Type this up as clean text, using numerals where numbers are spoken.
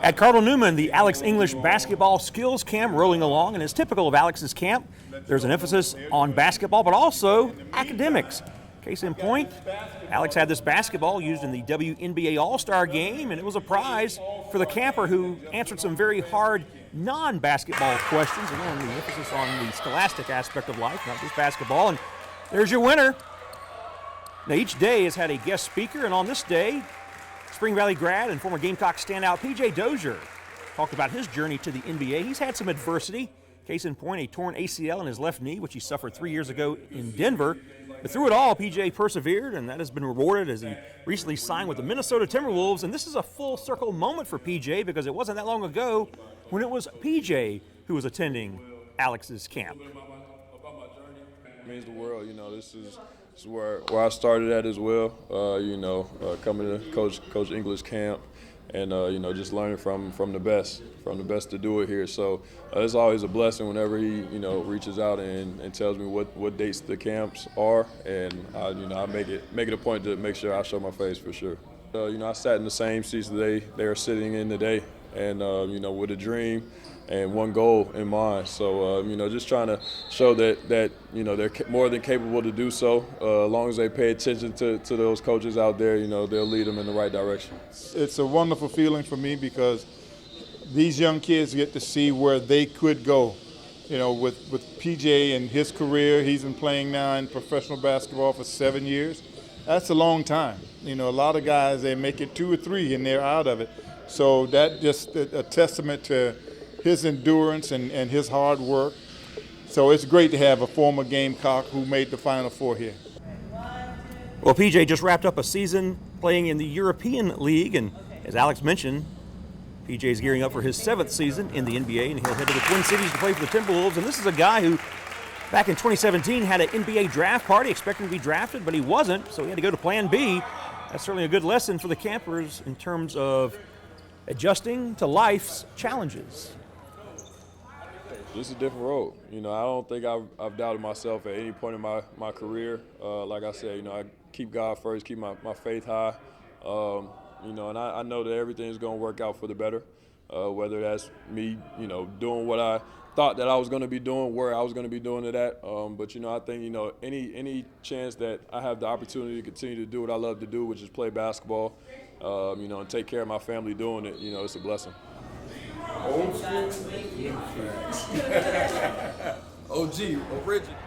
At Cardinal Newman, the Alex English basketball skills camp rolling along, and as typical of Alex's camp, there's an emphasis on basketball, but also academics. Case in point, Alex had this basketball used in the WNBA All-Star game, and it was a prize for the camper who answered some very hard non-basketball questions. Again, the emphasis on the scholastic aspect of life, not just basketball. And there's your winner. Now, each day has had a guest speaker, and on this day, Spring Valley grad and former Gamecocks standout PJ Dozier talked about his journey to the NBA. He's had some adversity. Case in point, a torn ACL in his left knee, which he suffered 3 years ago in Denver. But through it all, PJ persevered, and that has been rewarded as he recently signed with the Minnesota Timberwolves. And this is a full circle moment for PJ because it wasn't that long ago when it was PJ who was attending Alex's camp. It means the world. This is where I started at as well. Coming to Coach English camp, and just learning from the best to do it here. So it's always a blessing whenever he reaches out and tells me what dates the camps are, and I make it a point to make sure I show my face for sure. I sat in the same seats that they are sitting in today, and with a dream and one goal in mind. So just trying to show that they're more than capable to do so. As long as they pay attention to those coaches out there, they'll lead them in the right direction. It's a wonderful feeling for me because these young kids get to see where they could go. With PJ and his career, he's been playing now in professional basketball for 7 years. That's a long time. A lot of guys, they make it 2 or 3 and they're out of it. So that just a testament to his endurance and his hard work. So it's great to have a former Gamecock who made the Final Four here. Well, PJ just wrapped up a season playing in the European League, and as Alex mentioned, PJ is gearing up for his 7th season in the NBA, and he'll head to the Twin Cities to play for the Timberwolves. And this is a guy who, back in 2017, had an NBA draft party, expecting to be drafted, but he wasn't, so he had to go to Plan B. That's certainly a good lesson for the campers in terms of adjusting to life's challenges. This is a different road. I don't think I've doubted myself at any point in my career. Like I said, I keep God first, keep my faith high. And I know that everything's going to work out for the better, whether that's me, doing what I thought that I was going to be doing, where I was going to be doing it at. But, I think, any chance that I have the opportunity to continue to do what I love to do, which is play basketball, and take care of my family doing it, it's a blessing. Old school, OG, original.